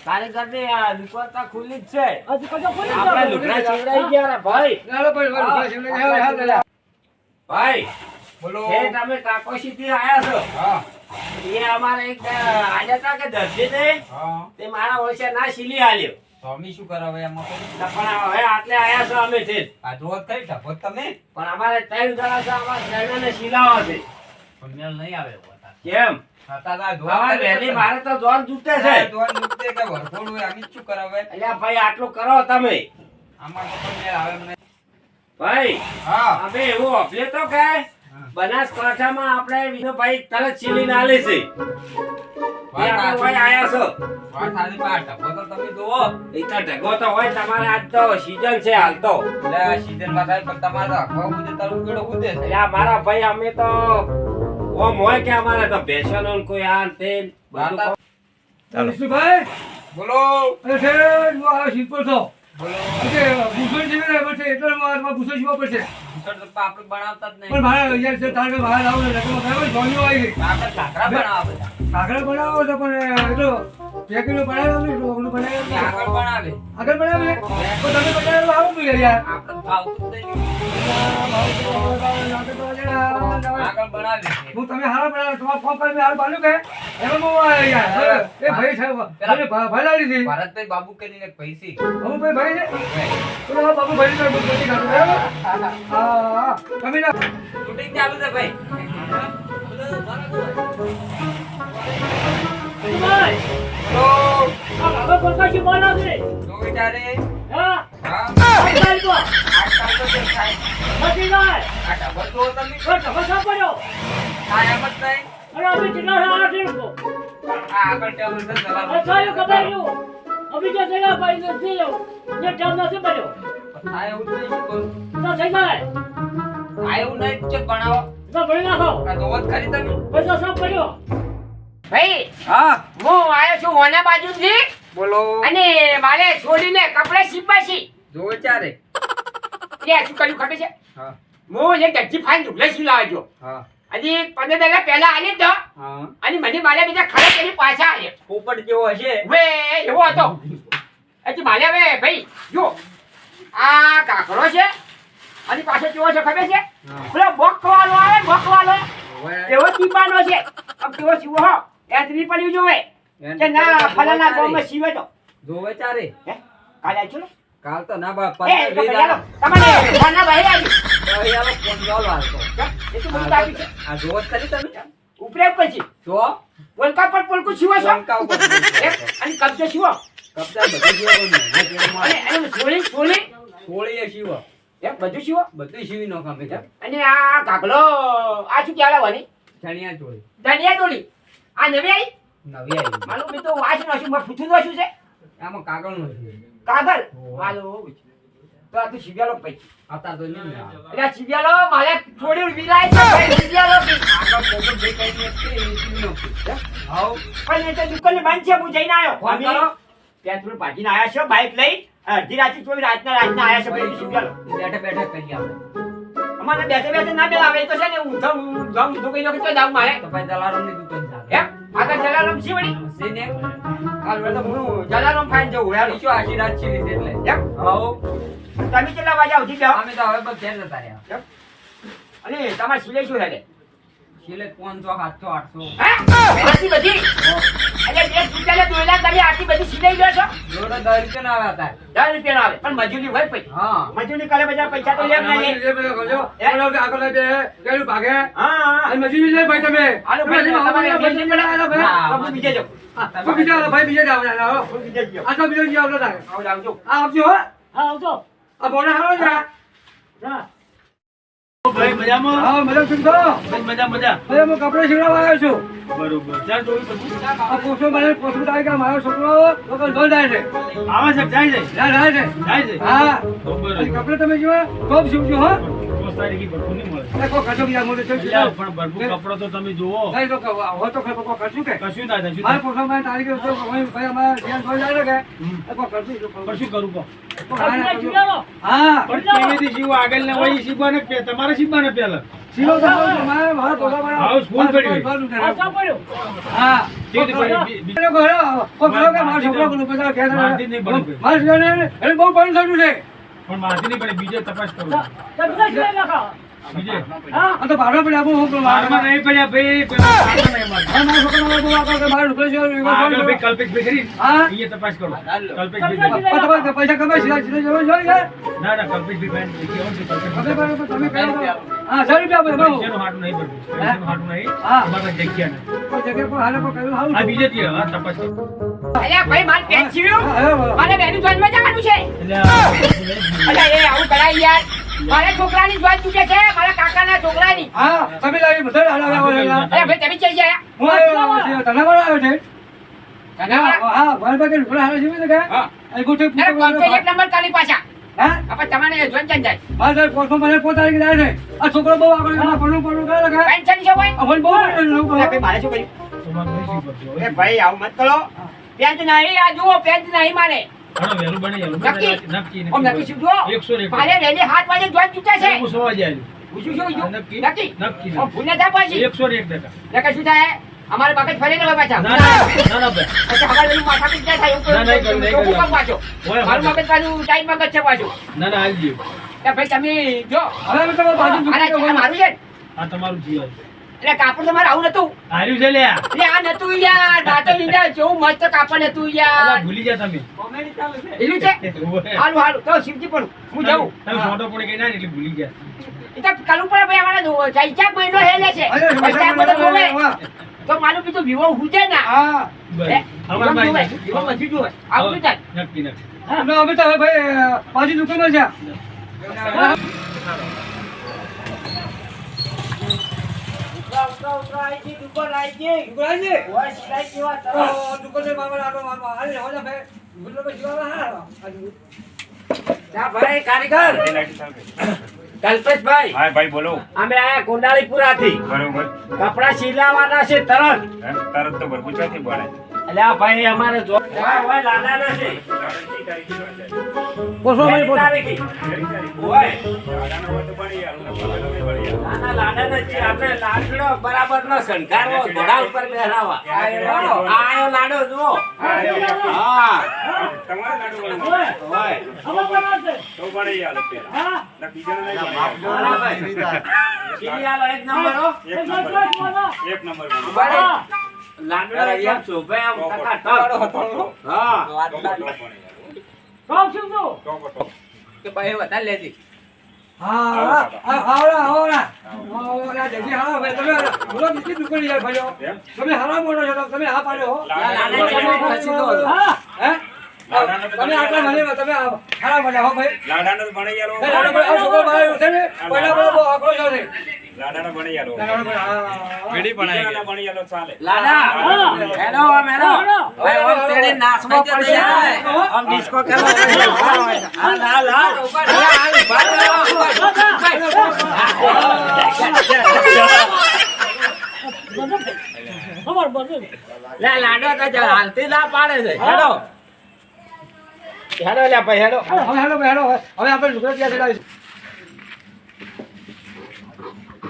તારી ઘરની આ દુકાન તો ખુલ્લી જ છે. આપણે લુગડા સીવડાઈ ગયા ભાઈ. ભાઈ બોલો. તમે કાકોશીથી આયા છો? એ અમારે એક આલ્યા તા કે દર્દી ને તે મારા ઓછે ના સીલી આલ્યો. તો અમે શું કરાવે એમાં પણ હવે આટલે આયા છો અમે છે. આ જોત કરી ઢબો તમે પણ અમારે 3 જણા છે, અમારે ત્રણેયને સીલાવા છે. પણ મેલ નહીં આવે કેમ? અમારે વહેલી મારે તો જોન જૂતે છે. જોન જૂતે કે વરખોડ હોય અમે શું કરાવે? અલ્યા ભાઈ આટલું કરો તમે. આમાં તો મેલ આવે મને. ભાઈ હા અમે એવું ઓફલે તો કે બનાસકાંઠામાં આપણે વિનોભાઈ તરત સીલી ના લે છે. આપણે ભાઈ આયા છો. વાત આની પાટ ઢબો તો તમે જોવો. એ તો ઢગો તો હોય તમારે. આજ તો સીઝન છે હાલ તો. એટલે આ સીઝન માં થાય પણ તમારે તો આખો ઉદે તારું કેડો ઉદે છે. અલ્યા મારા ભાઈ અમે તો ઓમ હોય કે અમારે તો ભેંસોનો ને કોઈ આ તે બધું. ચાલો ભાઈ બોલો. અરે છે હું આ શિલ્પો છો. બોલો. અરે ભૂષણ જીવી રહ્યો છે એટલે મારે ભૂષણ જીવવા પડશે. ભૂષણ તો આપણે બનાવતા જ નહીં. પણ મારે અહીંયા છે તારે બહાર આવો ને લગ્નમાં બરાબર જોઈઓ આવી ગઈ. આપણે કાકરા બનાવે. કાકડા બનાવો તો પણ એટલો પેકીનો બનાવ્યો ને ઓગણું બનાવ્યો. આગળ બનાવે. આગળ બનાવે તો તમે બનાવેલો આવું જોઈએ યાર. આપણે ભાવતું જ નહીં. આગળ બનાવે. હું તમે હારા બનાવો તમારા ફોન પર હાર બાલ્યું કે એમાં બહુ યાર એ ભાઈ સાહેબ ભાઈ લાવી દીધી. ભારતભાઈ બાબુ કરીને પૈસી. હું ભાઈ છે તો બાબુ ભાઈ ને બધી કાઢો બરાબર. હા તમે ના શૂટિંગ ચાલુ છે ભાઈ. તો વિચારે હા આજકાલ તો જે થાય આ ઢબો તો તમે કાયમ જ નહીં. આ આગળ ચાલુ છે ચલાવો. આ એવું નહીં શું કરું? આ એવું નહીં ચેક બનાવો. આ જોવો જ ખરી તમે. ભાઈ હા હું આવ્યો છું હોના બાજુથી બોલો. અને મારે છોડીને કપડા સીવવા છે. જો વિચારે એટલે શું કર્યું ખબર છે? હા હું એક ગચ્છી ફાઈન ઢુકલે સીવડાવ્યો છું. હા અને 15 દાડા પહેલા આલી તો હા અને મને મારે બીજા ખરા કરી પાછા આલે. પોપટ જેવો હશે. વે એવો હતો. એટલે મારે હવે ભાઈ જો આ કાકરો છે અને પાછો કેવો છે ખબર છે? પેલો બોકવાલો આવે બોકવાલો એવો ટીપાનો છે. આમ કેવો સીવો હો એન્ટ્રી પડ્યું જોવે કે ના ફલાના ગામમાં સીવે તો જો વિચારે હે કાલે આવજો ને કાલ તો ના બા એ તો ચાલો તમારે ફોનના ભાઈ આવી ફોન ચાલુ હાલતો. એ તો બધું આપી છે આ જોવો જ ખરી તમે. ઉપરે પછી જો વલકા પર પલકું સીવો છો શંકા ઉપર અને કબજો સીવો કપડા બધું જીવો ને અને સોળી સોળી સોળીએ શીવો બધું સીવો બધું શીવી નો કામે છે. અને આ કાગલો આ શું કહેવાય ચણિયા ચોળી ધનિયા તોડી આ નવી આવી નવી આવી. માલું મેં તો વાંચું નાખ્યું મારે પૂછું નાખ્યું છે આમાં કાગળ નો છે. કાગળ માલો તો આ તું શિવ્યાલો પૈકી અત્યારે તો નહીં આવે. એટલે આ શિવ્યાલો મારે થોડી વિલાય છે ભાઈ શિવ્યાલો બી. આગળ પોપટ બે કઈ ને છે એ શીવી નો છે. હાઉ પણ એ તો દુકાને બંધ છે હું જઈને આવ્યો ફોન કરો. ત્યાં થોડું ભાગીને આવ્યા છો બાઇક લઈ અડધી રાતે ચોવી રાતના આવ્યા છે ભાઈ શિવ્યાલો બેઠે બેઠે કરી આપણે. અમારે બેઠે બેઠે ના બેલા આવે તો છે ને હું જાઉં કહી દો કે તો જાઉં મારે તો ભાઈ દલારામ ની દુકાન ચાલે. એમ આગળ જલારામ છે વળી સીને હાલ તો હું જલારામ ફાઈન જવું યાર ઈશો આશીર્વાદ છે એટલે. એમ હાઉ તમે કેટલા વાગ્યા ઉઠી જાઓ અમે તો હવે બસ ઘેર જતા રહ્યા. અને તમારે સિલાઈ શું છે છેલ્લે 500 700 800 આટલી બધી એટલે બે ફૂટાલે દોયલા તમે આટલી બધી સિલાઈ લો છો જોડે 10 રૂપિયા ના આવ્યા હતા. 10 રૂપિયા આવે પણ મજૂરી હોય પછી હા મજૂરી કરે બધા પૈસા તો લે નહીં આગળ ભાગે હા અને મજૂરી લે ભાઈ તમે હાલો ભાઈ તમારે મજૂરી બનાવો હા. બીજે જાઓ બીજા ભાઈ બીજા જાવ બીજે જાઓ આ તો બીજો જી આવતો થાય આવો આવજો આ આવજો હો હા આવજો આ બોના હારો જા હા ભાઈ મજામાં? હા મજા છું તો મજા મજા. હવે હું કપડા સીવડાવવા આવ્યો છું બરોબર. ચાલ જોઈ બધું. આ પોસ્ટો મને પોસ્ટો થાય કે મારો છોકરો લોકો બંધ થાય છે આવે છે જાય છે જાય છે જાય છે. હા બરોબર. કપડા તમે જો ટોપ સીવજો હો તારીખે ભરપૂર નહીં મળે. એ કોઈ ખર્ચો બીજા મોટો છે એટલે પણ ભરપૂર કપડો તો તમે જુઓ. નહીં તો હોય તો કોઈ ખર્ચું કે કશું ના થાય, શું મારે થાય? પોસામાં તારીખે તો ભાઈ અમારે ધ્યાન થોડી જાય કે એ કોઈ ખર્ચું પણ શું કરું કહો? હા પણ કેવી રીતે શીખવું? આગળ ને વળી શીખવાને તમારે શીખવાને પહેલા. શીલો તો મારે મારા પોસામાં હાઉસ ફૂલ પડ્યું. હા કેવી રીતે પડ્યું? બી- એ લોકો કોઈ કહો કે મારો છોકરો કોઈ બધા ઘેર મારથી જ નહીં પડ્યું. મારે છોકરાને એને બહુ પરેશાન થયું છે પણ મારથી નહીં પડે, બીજે તપાસ કરો. બીજે આ તો ભાડો પડે આપું હું મારમાં નહીં પડ્યા ભાઈ, પેલા મારમાં નહીં માર્યા. મારા છોકરાને બહુ આગળ કે મારે ઢોકળી છે આગળ ભાઈ કલ્પેશભાઈ ખરી? હા એ તપાસ કરો. કલ્પેશભાઈ ખરી? તમે પૈસા કમાઈ સીધા સીધા જવા જોઈએ યાર ના ના, કલ્પેશભાઈ ભાઈ કેવું છે? કલ્પેશભાઈ તમે કહો હા 100 રૂપિયા આપો એમાં પૈસાનું હાટું નહીં ભરતું. પૈસાનું હાટું નહીં. હા. તમારે જગ્યા નહીં. કોઈ જગ્યાએ કોઈ હાલે કોઈ કહ્યું આ આવું બીજે થી હા તપાસ કરો. અલ્યા ભાઈ મારે પેન્ટ સીવ્યું હા મારે બેનું જોઈનમાં જવાનું છે એટલે આ અલ્યા એ આવું કરાય યાર મારા છોકરાની જોઈન તૂટે છે મારા કાકાના છોકરાની હા તમે લાવી બધા હાલા અલ્યા ભાઈ તમે ચઈ ગયા હું આવ્યો છે તને કોણ આવ્યો છે તને હા ભાઈ બાકી ઢોકળા હાલે છે ને કે હા. એ ગોઠે અરે કોણ તો એક નંબર કાલી પાછા હા આપણે તમારે જોઈન ચઈ જાય હા સર પોસ્ટમાં મને 4 તારીખે જાય છે આ છોકરો બહુ આગળ એમાં પડું કરે કે પેન્શન છે ભાઈ આ મને બહુ અલ્યા ભાઈ મારે શું કર્યું તમારે નહીં શીખવાડતું. એ ભાઈ આવું મત કરો પેન્ટ નહીં આ જુઓ પેન્ટ નહીં મારે હાલો, વહેલું બને, વહેલું બને. નક્કી નક્કી, ઓમ નક્કી શું જુઓ 101. મારે વહેલી 7 વાગે જોઈન તૂટે છે હું 100 વાગે આવ્યો. પૂછું શું નક્કી. નક્કી નક્કી. ઓમ ભૂલ ના થાય પાછી 101%. નકર શું થાય અમારે મગજ ફરી રહ્યો પાછા ના ના ના ભાઈ. પછી અમારે પેલું માથા પીટ જાય થાય ના, નહીં કર્યું, નહીં ચોખ્ખું કર્યું. કામ પાછો હોય, મારું હોય. મગજ પાછું ટાઈમ મગજ છે પાછું ના ના આવી ગયું. કે ભાઈ તમે જો હવે અમે તમારી બાજુ આના આ મારું છે ને? આ તમારું જીવન. એટલે કાપડ તમારે આવું નતું હાર્યું છે લ્યા. એટલે આ નતું યાર બાતો લીધા કેવું મસ્ત કાપડ હતું અલા, યાર ભૂલી ગયા તમે. એનું છે ઓવે. હાલું હાલું તો શિવજી પણ હું જાઉં તમે ફોટો પડી ગઈ ના એટલે ભૂલી ગયા. એ તો કાલું પડે ભાઈ અમારે ચૈચાક મહિનો હેલે છે અરે પૈસા બધા જોવે તો મારું બીજું વિવો હુજે ના હા બસ. હે? અમારા વિવો જોવે, ભાઈ વિવો નથી જોવે આવતું થાય નક્કી નક્કી. અમે તો હવે ભાઈ પાછી દુકાન છે ભાઈ કારીગર કલ્પેશભાઈ હા ભાઈ બોલો અમે આયા કુંડાળીપુરાથી બરોબર કપડા સિલાવાના છે તરત તરત તો ભરપૂર ક્યાંથી પડે એટલે આ ભાઈ અમારે જો હોય લાલાના છે પોસો ભાઈ પોસો તારીખી. હોય બરોબર નાના લાડાના છે આપણે લાડનો બરાબર નો શણગારવો ઘોડા ઉપર બેહાડવા આયો લાડો જુઓ હા તમારે લાડુ બનાવવા. હોય તો બની આલો પેલા. ના, બીજાને નહીં બનાવવા. બરાબર સિરિયાલો એક નંબર હો એક નંબર બનાવો. બરાબર લાડો એકદમ શોભે આમ ટકાટક હા તો બની આલો. કે ભાઈ વધારે લેતી હા આવડા આવડા જલ્દી હા ભાઈ તમે બોલો બીજી દુકાન જાય ભાઈઓ એમ? તમે હારા મોટો છો તમે હા પાડ્યો હો લાડાને તમે ખસી દો હે તમે આટલા મને તમે હારા મળ્યા હો ભાઈ લાડાને તો બની આલો. એ લાડો ભાઈ આ છોકરો બહાર છે ને પહેલા બહુ આકરો છે લાડાને બની આલો. લાડો ભાઈ હા બીજાને બની આલો ચાલે. લાડા હેલો હેલો ભાઈ ઓમ તેડે નાચવો પડશે ઓમ ડિસ્કો કરવા પડશે હાલ હાલ હાલ લે લાડો તો હાલતી ના પાડે છે હેલો હેલો લે ભાઈ હેલો હવે હેલો ભાઈ હેલો હવે આપણે દુકાન ક્યાં ચલાવીશું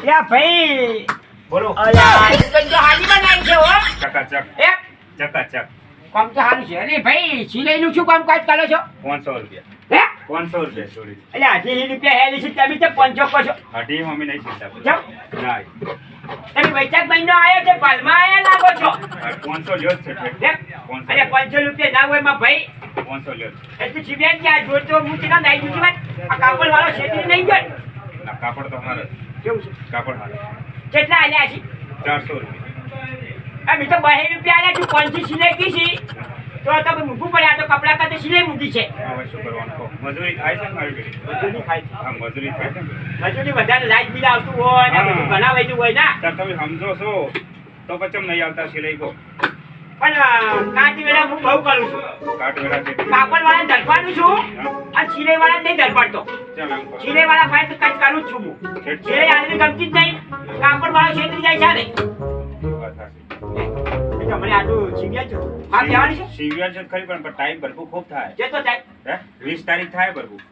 યા ભાઈ બોલો અલ્યા દુકાન તો હાજી બનાવી છે હો ચકાચક એ ચકાચક કામ તો સારું છે અરે ભાઈ સિલાઈનું શું કામકાજ કરો છો 500 રૂપિયા હે 500 રૂપિયા છોડી એટલે 80 રૂપિયા હેલી છે તમે તો 500 કહો છો હટી મમ્મી નહીં ચિંતા કેમ? ના તમે વૈશાખ મહિનો આવ્યો છે પાલમાં આયા લાગો છો 500 લ્યો જ છે હે? અરે 500 રૂપિયા ના હોય માં ભાઈ 500 લ્યો જ. એટલે સિબિયન કે આ જોતો હું તેના નાઈ દીધી વાત આ કાપડ વાળો છેતરી નહીં ગયો ના કાપડ તો હારે કેવું છે કાપડ હારે કેટલા આલ્યા છે 400 રૂપિયા અમે તો 2 રૂપિયા આલ્યા તું 500 સિલાઈ કીધી તો તમે મૂકવું પડે આ તો કપડા કાતે સિલાઈ મૂકી છે હવે શું કરવાનું કહો? મજૂરી થાય છે ને મારી ઘડી? મજૂરી ખાય છે. હા મજૂરી થાય છે ને. મજૂરી વધારે લાઈટ બિલ આવતું હોય ને બધું બનાવાયું હોય ના તાર તમે સમજો છો તો પછી નહીં આવતા સિલાઈ કહો પણ કાચી વેળા હું બહુ કરું છું. કાપડવાળાને ધરપાડું છું અને સિલાઈવાળાને નહીં ધરપાડતો. સિલાઈવાળા પાસે તો કંઈક કરું જ છું હું. સિલાઈ આદમી ગમતી જ નહીં. કાપડવાળો છેતરી જાય છે ને. એ તો મને આટલું શીખ્યા છો. મારે જવાની છે? સિવિયર છે ખરી પણ ટાઈમ ભરપૂર ખૂબ થાય જે તો થાય. હે 20 તારીખ થાય ભરપૂર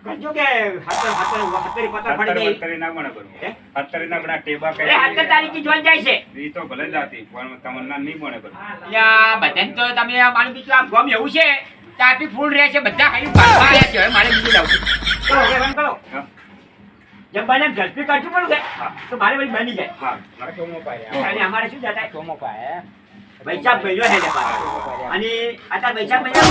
કરજો કે હત્તરી પત્તર પડી જાય. કરી ના બને ભરપૂર હે? 17 ના બડા ટેબા એ 17 તારીખે જોઈ જાય છે. ઈ તો ભલે જાતી પણ તમને નહીં બને ભરપૂર યા બધાને તો તમે આ મારું બીજું આમ ગમ એવું છે ટ્રાફિક ફૂલ રહે છે બધા ખાલી પાડવા આવ્યા છે હવે મારે બીજું લાવવું તો હવે રન કરો હા જેમ બને એમ ઝડપી કાઢવું પડું કે તો મારે વળી બની જાય હા અને અમારે શું જતા વૈશાખ મહિનો છે અને અત્યારે વૈશાખ મહિના